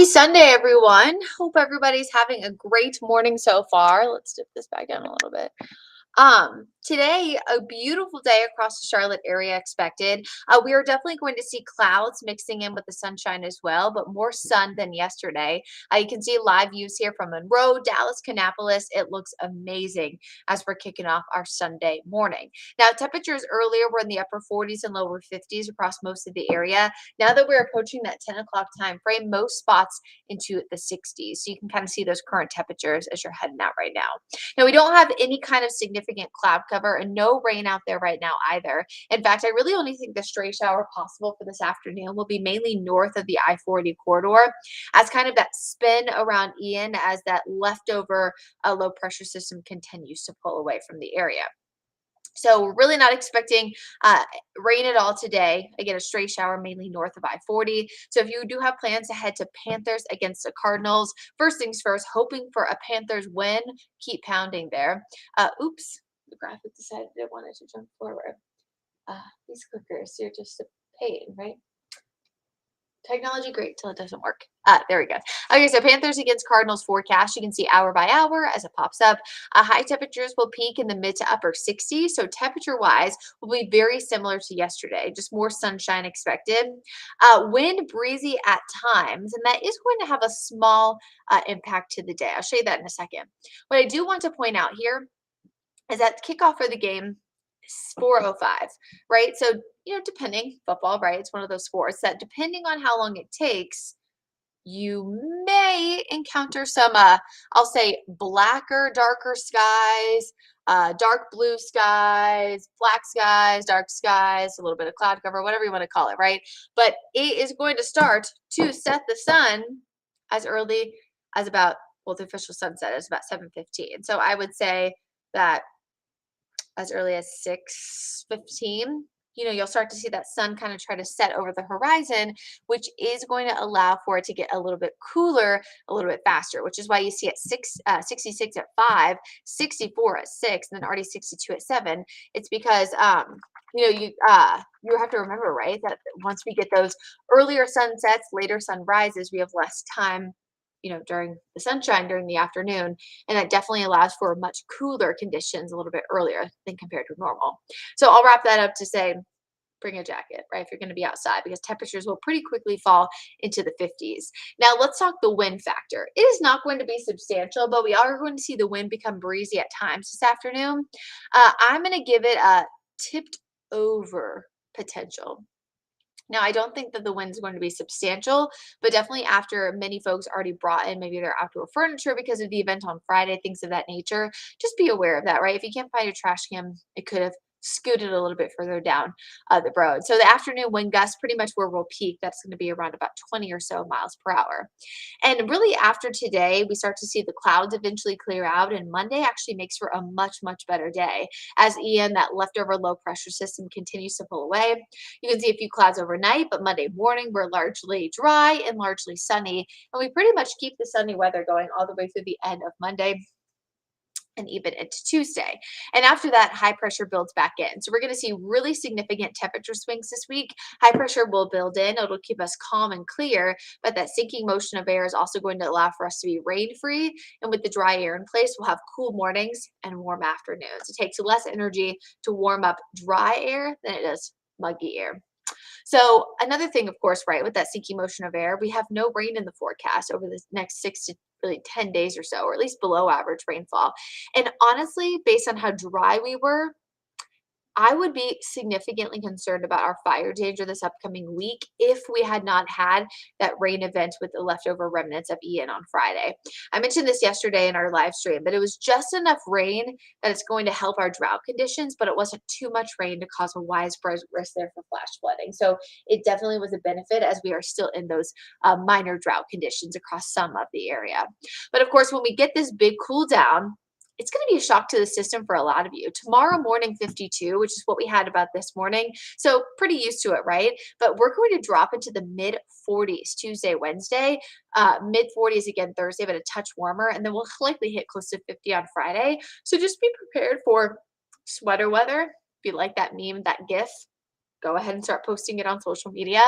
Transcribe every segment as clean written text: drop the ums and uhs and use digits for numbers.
Happy Sunday, everyone. Hope everybody's having a great morning so far. Let's dip this back down a little bit. Today, a beautiful day across the Charlotte area expected. We are definitely going to see clouds mixing in with the sunshine as well, but more sun than yesterday. You can see live views here from Monroe, Dallas, Kannapolis. It looks amazing as we're kicking off our Sunday morning. Now, temperatures earlier were in the upper 40s and lower 50s across most of the area. Now that we're approaching that 10 o'clock time frame, most spots into the 60s. So you can kind of see those current temperatures as you're heading out right now. Now, we don't have any kind of significant cloud cover and no rain out there right now either. In fact, I really only think the stray shower possible for this afternoon will be mainly north of the I-40 corridor as kind of that spin around Ian as that leftover low pressure system continues to pull away from the area. So we're really not expecting rain at all today. Again, a stray shower mainly north of I-40. So if you do have plans to head to Panthers against the Cardinals, first things first, hoping for a Panthers win, keep pounding there. Oops, the graphic decided it wanted to jump forward. These clickers, you're just a pain, right? Technology great till it doesn't work. There we go. Okay, so Panthers against Cardinals forecast. You can see hour by hour as it pops up. High temperatures will peak in the mid to upper 60s. So temperature-wise will be very similar to yesterday, just more sunshine expected. Wind breezy at times, and that is going to have a small impact to the day. I'll show you that in a second. What I do want to point out here is that kickoff for the game is 4:05, right? So, depending, football, right? It's one of those sports that depending on how long it takes, you may encounter some, I'll say, blacker, darker skies, dark blue skies, black skies, dark skies, a little bit of cloud cover, whatever you want to call it, right? But it is going to start to set the sun as early as about, well, the official sunset is about 7:15. So I would say that as early as 6:15, you'll start to see that sun kind of try to set over the horizon, which is going to allow for it to get a little bit cooler a little bit faster, which is why you see at 66 at 5, 64 at 6, and then already 62 at 7. It's because you have to remember, right, that once we get those earlier sunsets, later sunrises, we have less time during the sunshine during the afternoon. And that definitely allows for much cooler conditions a little bit earlier than compared to normal. So I'll wrap that up to say, bring a jacket, right? If you're going to be outside, because temperatures will pretty quickly fall into the 50s. Now let's talk the wind factor. It is not going to be substantial, but we are going to see the wind become breezy at times this afternoon. I'm going to give it a tipped over potential. Now, I don't think that the wind is going to be substantial, but definitely after many folks already brought in maybe their outdoor furniture because of the event on Friday, things of that nature, just be aware of that, right? If you can't find your trash can, it could have scooted a little bit further down the road. So the afternoon wind gusts pretty much where we'll peak. That's going to be around about 20 or so miles per hour. And really after today, we start to see the clouds eventually clear out, and Monday actually makes for a much, much better day as Ian, that leftover low pressure system, continues to pull away. You can see a few clouds overnight, but Monday morning we're largely dry and largely sunny, and we pretty much keep the sunny weather going all the way through the end of Monday and even into Tuesday. And after that, high pressure builds back in. So we're going to see really significant temperature swings this week. High pressure will build in. It'll keep us calm and clear, but that sinking motion of air is also going to allow for us to be rain-free. And with the dry air in place, we'll have cool mornings and warm afternoons. It takes less energy to warm up dry air than it does muggy air. So another thing, of course, right, with that sinking motion of air, we have no rain in the forecast over the next 6 to really 10 days or so, or at least below average rainfall. And honestly, based on how dry we were, I would be significantly concerned about our fire danger this upcoming week if we had not had that rain event with the leftover remnants of Ian on Friday. I mentioned this yesterday in our live stream, but it was just enough rain that it's going to help our drought conditions, but it wasn't too much rain to cause a widespread risk there for flash flooding. So it definitely was a benefit as we are still in those minor drought conditions across some of the area. But of course, when we get this big cool down, it's going to be a shock to the system for a lot of you. Tomorrow morning, 52, which is what we had about this morning. So pretty used to it, right? But we're going to drop into the mid 40s Tuesday, Wednesday, mid 40s again Thursday, but a touch warmer. And then we'll likely hit close to 50 on Friday. So just be prepared for sweater weather. If you like that meme, that GIF, go ahead and start posting it on social media.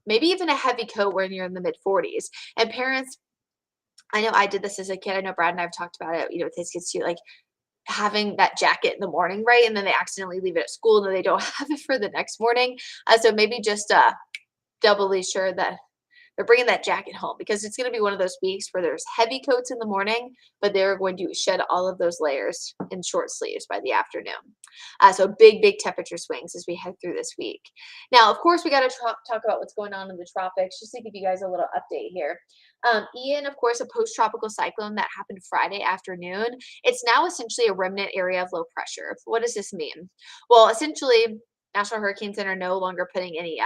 maybe even a heavy coat when you're in the mid 40s. And parents, I know I did this as a kid. I know Brad and I have talked about it, with his kids too, like having that jacket in the morning, right? And then they accidentally leave it at school and then they don't have it for the next morning. So maybe just doubly sure that they're bringing that jacket home, because it's going to be one of those weeks where there's heavy coats in the morning, but they're going to shed all of those layers in short sleeves by the afternoon. So big temperature swings as we head through this week. Now, of course, we got to talk about what's going on in the tropics, just to give you guys a little update here. Ian, of course, a post-tropical cyclone that happened Friday afternoon. It's now essentially a remnant area of low pressure. What does this mean? Well, essentially, National Hurricane Center no longer putting any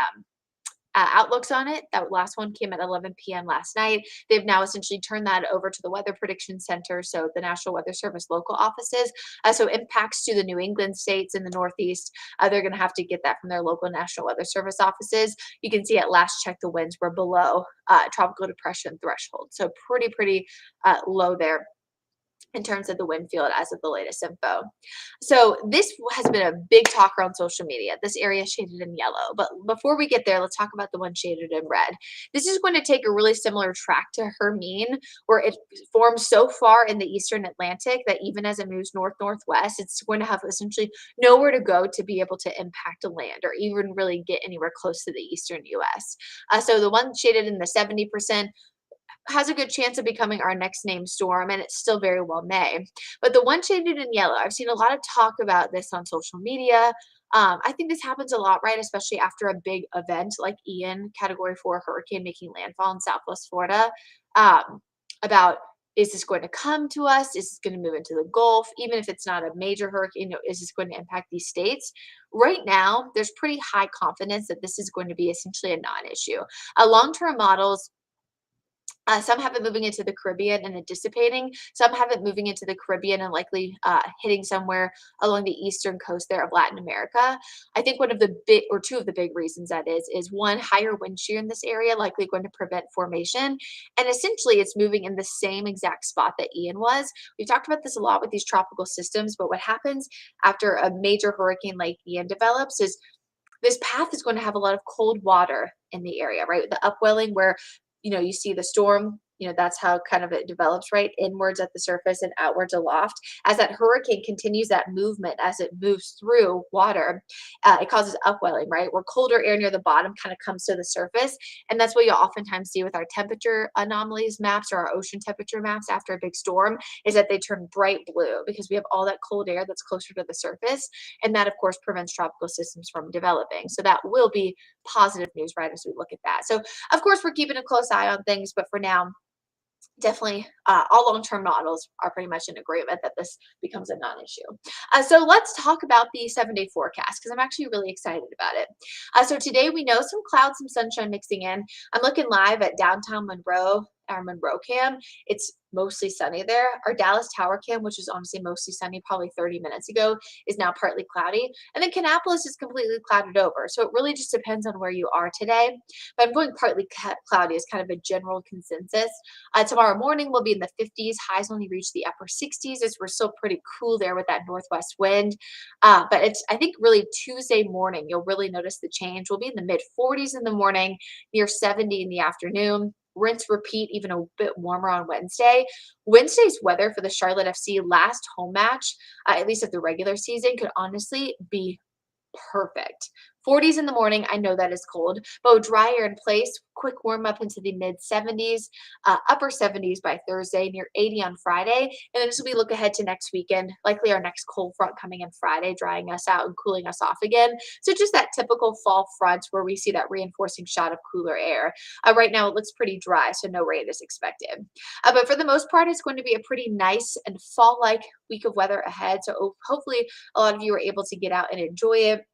outlooks on it. That last one came at 11 p.m. last night. They've now essentially turned that over to the Weather Prediction Center, so the National Weather Service local offices. So impacts to the New England states in the Northeast, they're going to have to get that from their local National Weather Service offices. You can see at last check the winds were below tropical depression threshold, so pretty low there in terms of the wind field as of the latest info. So this has been a big talk around social media. This area is shaded in yellow. But before we get there, let's talk about the one shaded in red. This is going to take a really similar track to Hermine, where it forms so far in the eastern Atlantic that even as it moves north-northwest, it's going to have essentially nowhere to go to be able to impact a land or even really get anywhere close to the eastern U.S. So the one shaded in the 70%, has a good chance of becoming our next named storm, and it still very well may. But the one shaded in yellow, I've seen a lot of talk about this on social media. I think this happens a lot, right? Especially after a big event like Ian, Category 4 hurricane making landfall in Southwest Florida. About, is this going to come to us? Is this going to move into the Gulf? Even if it's not a major hurricane, is this going to impact these states? Right now, there's pretty high confidence that this is going to be essentially a non-issue. Long-term models, some have it moving into the Caribbean and then dissipating. Some have it moving into the Caribbean and likely hitting somewhere along the eastern coast there of Latin America. I think one of the big, or two of the big reasons that is one, higher wind shear in this area, likely going to prevent formation. And essentially, it's moving in the same exact spot that Ian was. We've talked about this a lot with these tropical systems, but what happens after a major hurricane like Ian develops is this path is going to have a lot of cold water in the area, right? The upwelling where you see the storm, that's how kind of it develops, right? Inwards at the surface and outwards aloft. As that hurricane continues that movement, as it moves through water, it causes upwelling, right? Where colder air near the bottom kind of comes to the surface. And that's what you'll oftentimes see with our temperature anomalies maps or our ocean temperature maps after a big storm, is that they turn bright blue because we have all that cold air that's closer to the surface. And that, of course, prevents tropical systems from developing. So that will be positive news, right, as we look at that. So, of course, we're keeping a close eye on things, but for now, definitely all long-term models are pretty much in agreement that this becomes a non-issue. So let's talk about the 7-day forecast, because I'm actually really excited about it. So today we know some clouds, some sunshine mixing in. I'm looking live at downtown Monroe, our Monroe cam. It's mostly sunny there. Our Dallas Tower cam, which is honestly mostly sunny probably 30 minutes ago, is now partly cloudy. And then Kannapolis is completely clouded over. So it really just depends on where you are today. But I'm going partly cloudy as kind of a general consensus. Tomorrow morning we'll be in the 50s. Highs only reach the upper 60s as we're still pretty cool there with that northwest wind. But it's, I think, really Tuesday morning, you'll really notice the change. We'll be in the mid 40s in the morning, near 70 in the afternoon. Rinse, repeat, even a bit warmer on Wednesday. Wednesday's weather for the Charlotte FC last home match, at least of the regular season, could honestly be perfect. 40s in the morning, I know that is cold, but drier in place, quick warm up into the mid 70s, upper 70s by Thursday, near 80 on Friday. And then as we look ahead to next weekend, likely our next cold front coming in Friday, drying us out and cooling us off again. So just that typical fall front where we see that reinforcing shot of cooler air. Right now it looks pretty dry, so no rain is expected. But for the most part, it's going to be a pretty nice and fall-like week of weather ahead. So hopefully a lot of you are able to get out and enjoy it.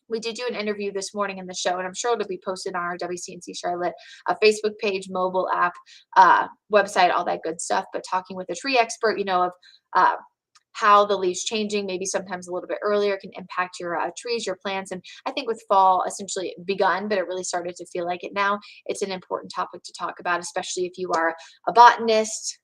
We did do an interview this morning in the show, and I'm sure it'll be posted on our WCNC Charlotte Facebook page, mobile app, website, all that good stuff. But talking with a tree expert, of how the leaves changing, maybe sometimes a little bit earlier, can impact your trees, your plants. And I think with fall essentially begun, but it really started to feel like it now, it's an important topic to talk about, especially if you are a botanist.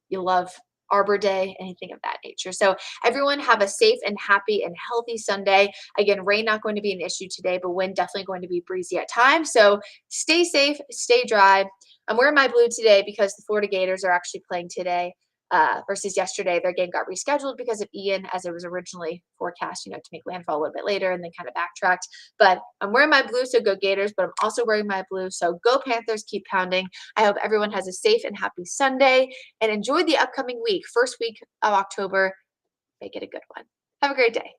You love Arbor Day, anything of that nature. So everyone have a safe and happy and healthy Sunday. Again, rain not going to be an issue today, but wind definitely going to be breezy at times. So stay safe, stay dry. I'm wearing my blue today because the Florida Gators are actually playing today versus yesterday. Their game got rescheduled because of Ian, as it was originally forecast, to make landfall a little bit later and then kind of backtracked. But I'm wearing my blue, so go Gators, but I'm also wearing my blue, so go Panthers, keep pounding. I hope everyone has a safe and happy Sunday and enjoy the upcoming week, first week of October. Make it a good one. Have a great day.